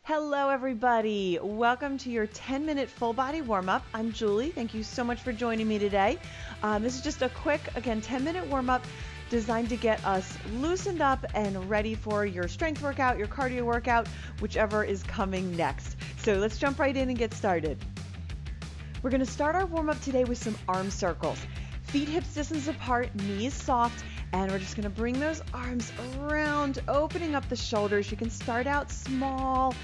Hello, everybody. Welcome to your 10-minute full body warm-up. I'm Julie. Thank you so much for joining me today. This is just a quick, again, 10-minute warm-up designed to get us loosened up and ready for your strength workout, your cardio workout, whichever is coming next. So let's jump right in and get started. We're going to start our warm-up today with some arm circles. Feet hips distance apart, knees soft, and we're just going to bring those arms around, opening up the shoulders. You can start out small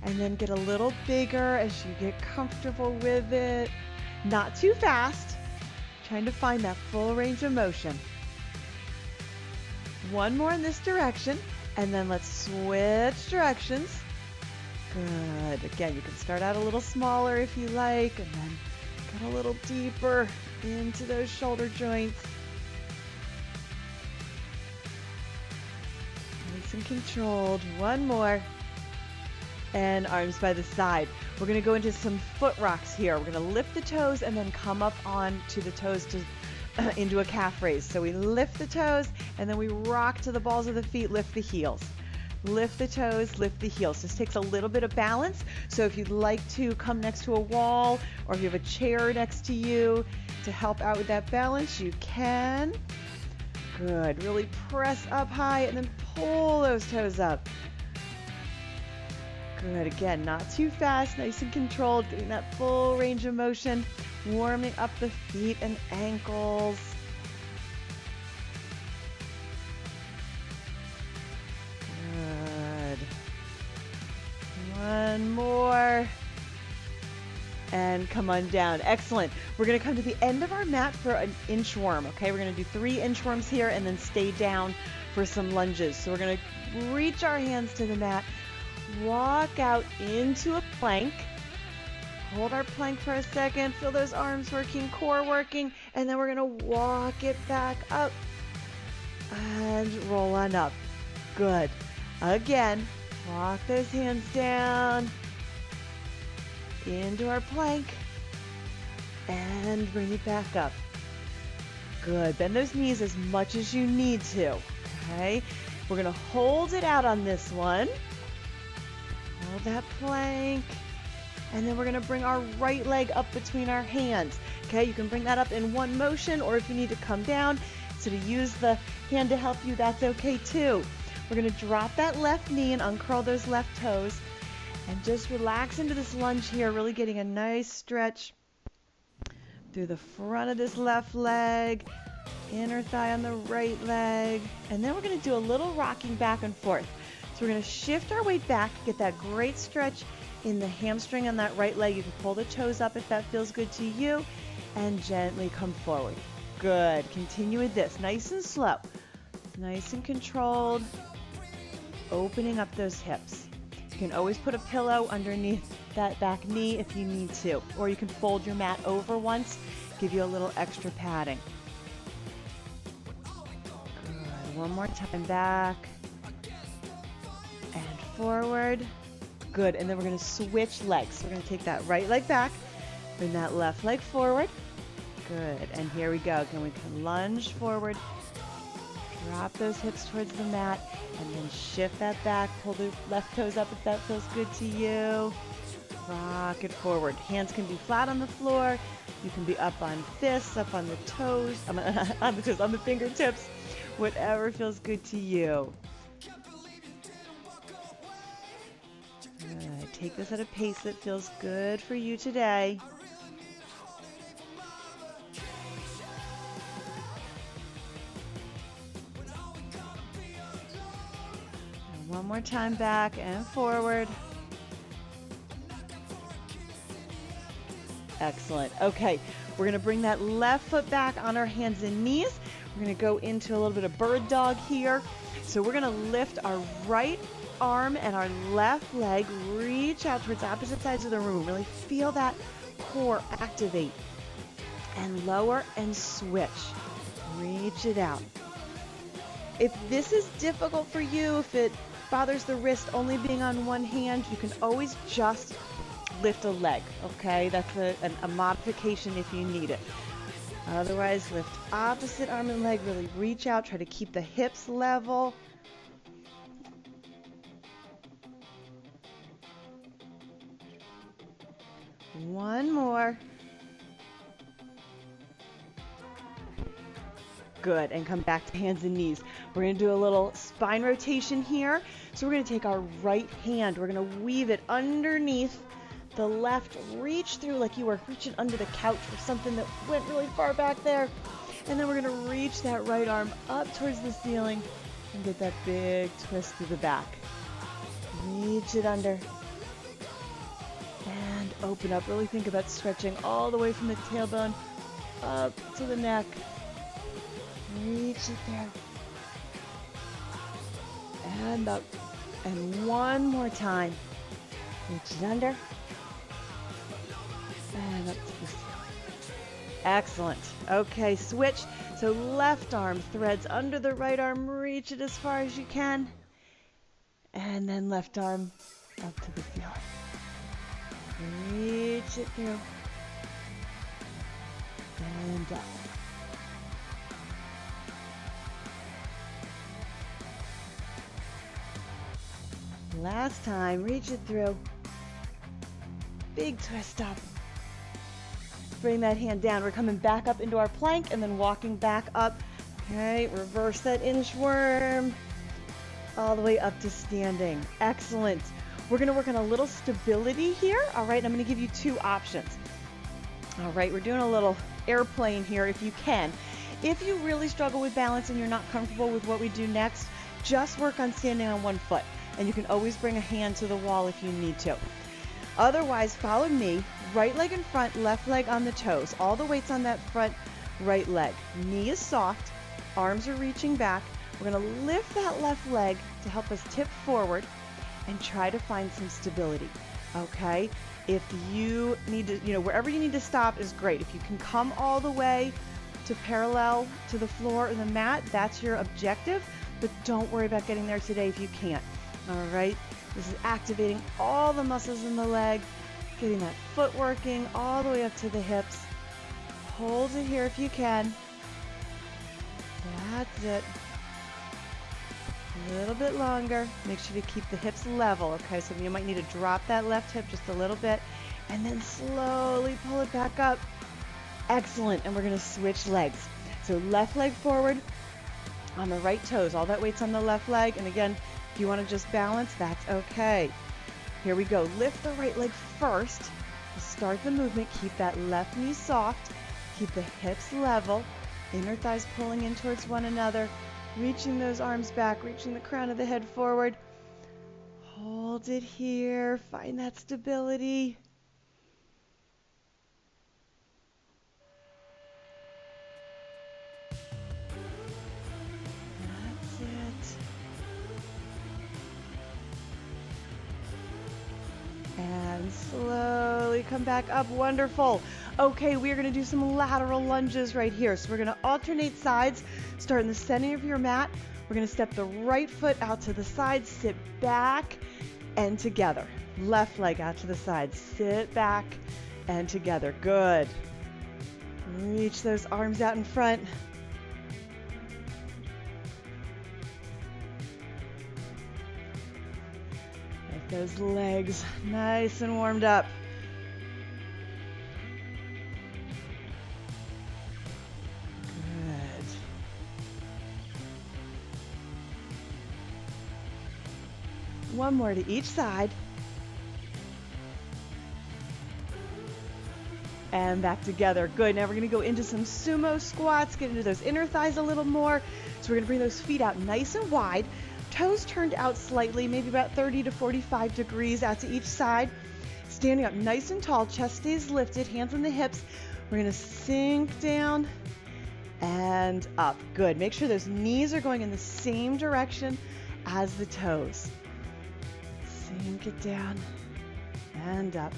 and then get a little bigger as you get comfortable with it. Not too fast, trying to find that full range of motion. One more in this direction, and then let's switch directions. Good. Again, you can start out a little smaller if you like, and then get a little deeper into those shoulder joints. Nice and controlled. One more. And arms by the side. We're going to go into some foot rocks here. We're going to lift the toes and then come up on to the toes into a calf raise. So we lift the toes and then we rock to the balls of the feet, lift the heels. Lift the toes, lift the heels. This takes a little bit of balance. So if you'd like to come next to a wall or if you have a chair next to you to help out with that balance, you can. Good. Really press up high and then pull those toes up. Good. Again, not too fast, nice and controlled, getting that full range of motion, warming up the feet and ankles. Good. One more. And come on down. Excellent. We're going to come to the end of our mat for an inchworm, okay? We're going to do 3 inchworms here and then stay down for some lunges. So we're going to reach our hands to the mat, walk out into a plank, hold our plank for a second, feel those arms working, core working, and then we're going to walk it back up and roll on up. Good. Again, walk those hands down into our plank and bring it back up. Good. Bend those knees as much as you need to. Okay. We're going to hold it out on this one. Hold that plank. And then we're going to bring our right leg up between our hands. Okay. You can bring that up in one motion, or if you need to come down, so to use the hand to help you, that's okay too. We're going to drop that left knee and uncurl those left toes. And just relax into this lunge here, really getting a nice stretch through the front of this left leg, inner thigh on the right leg. And then we're going to do a little rocking back and forth. So we're going to shift our weight back, get that great stretch in the hamstring on that right leg. You can pull the toes up if that feels good to you, and gently come forward. Good. Continue with this. Nice and slow. Nice and controlled. Opening up those hips. You can always put a pillow underneath that back knee if you need to, or you can fold your mat over once, give you a little extra padding. Good. One more time, back and forward. Good. And then we're going to switch legs. So we're going to take that right leg back, bring that left leg forward. Good. And here we go. Again, we can lunge forward, drop those hips towards the mat, and then shift that back, pull the left toes up if that feels good to you. Rock it forward. Hands can be flat on the floor. You can be up on fists, up on the toes, on the fingertips, whatever feels good to you. Good. Take this at a pace that feels good for you today. One more time, back and forward. Excellent. Okay, we're going to bring that left foot back on our hands and knees. We're going to go into a little bit of bird dog here. So we're going to lift our right arm and our left leg, reach out towards opposite sides of the room. Really feel that core activate. And lower and switch. Reach it out. If this is difficult for you, if it bothers the wrist only being on one hand, you can always just lift a leg, okay? That's a modification if you need it. Otherwise, lift opposite arm and leg, really reach out, try to keep the hips level. One more. Good, and come back to hands and knees. We're going to do a little spine rotation here. So we're going to take our right hand, we're going to weave it underneath the left, reach through like you were reaching under the couch or something that went really far back there. And then we're going to reach that right arm up towards the ceiling and get that big twist through the back. Reach it under. And open up. Really think about stretching all the way from the tailbone up to the neck. Reach it there. And up. And one more time. Reach it under. And up to the ceiling. Excellent. Okay, switch. So left arm threads under the right arm. Reach it as far as you can. And then left arm up to the ceiling. Reach it through. And up. Last time, reach it through. Big twist up. Bring that hand down. We're coming back up into our plank and then walking back up. Okay, reverse that inchworm. All the way up to standing. Excellent. We're going to work on a little stability here. All right, I'm going to give you two options. All right, we're doing a little airplane here if you can. If you really struggle with balance and you're not comfortable with what we do next, just work on standing on one foot. And you can always bring a hand to the wall if you need to. Otherwise, follow me. Right leg in front, left leg on the toes. All the weight's on that front right leg. Knee is soft. Arms are reaching back. We're going to lift that left leg to help us tip forward and try to find some stability. Okay? If you need to, wherever you need to stop is great. If you can come all the way to parallel to the floor or the mat, that's your objective. But don't worry about getting there today if you can't. All right, this is activating all the muscles in the leg, getting that foot working all the way up to the hips. Hold it here if you can. That's it. A little bit longer. Make sure to keep the hips level, okay? So you might need to drop that left hip just a little bit and then slowly pull it back up. Excellent, and we're gonna switch legs. So left leg forward on the right toes. All that weight's on the left leg, and again, if you want to just balance, that's okay. Here we go. Lift the right leg first. Start the movement. Keep that left knee soft. Keep the hips level. Inner thighs pulling in towards one another. Reaching those arms back. Reaching the crown of the head forward. Hold it here. Find that stability. And slowly come back up. Wonderful. Okay, we're going to do some lateral lunges right here. So we're going to alternate sides. Start in the center of your mat. We're going to step the right foot out to the side, sit back and together. Left leg out to the side, sit back and together. Good. Reach those arms out in front. Those legs nice and warmed up. Good. One more to each side. And back together. Good. Now we're going to go into some sumo squats, get into those inner thighs a little more. So we're going to bring those feet out nice and wide. Toes turned out slightly, maybe about 30 to 45 degrees out to each side. Standing up nice and tall, chest stays lifted, hands on the hips. We're going to sink down and up. Good. Make sure those knees are going in the same direction as the toes. Sink it down and up.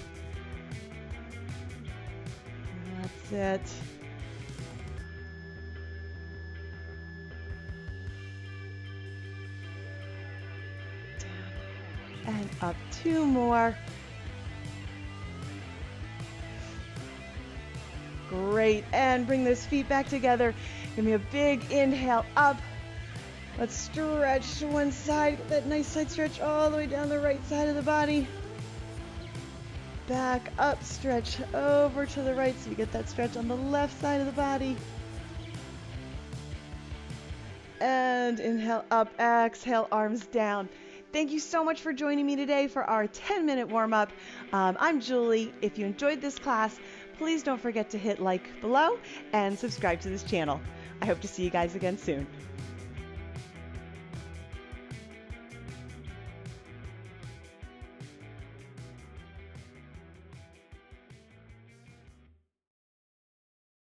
That's it. And up, two more. Great, and bring those feet back together. Give me a big inhale up. Let's stretch to one side, get that nice side stretch all the way down the right side of the body. back up, stretch over to the right so you get that stretch on the left side of the body. And inhale up, exhale, arms down. Thank you so much for joining me today for our 10-minute warm-up. I'm Julie. If you enjoyed this class, please don't forget to hit like below and subscribe to this channel. I hope to see you guys again soon.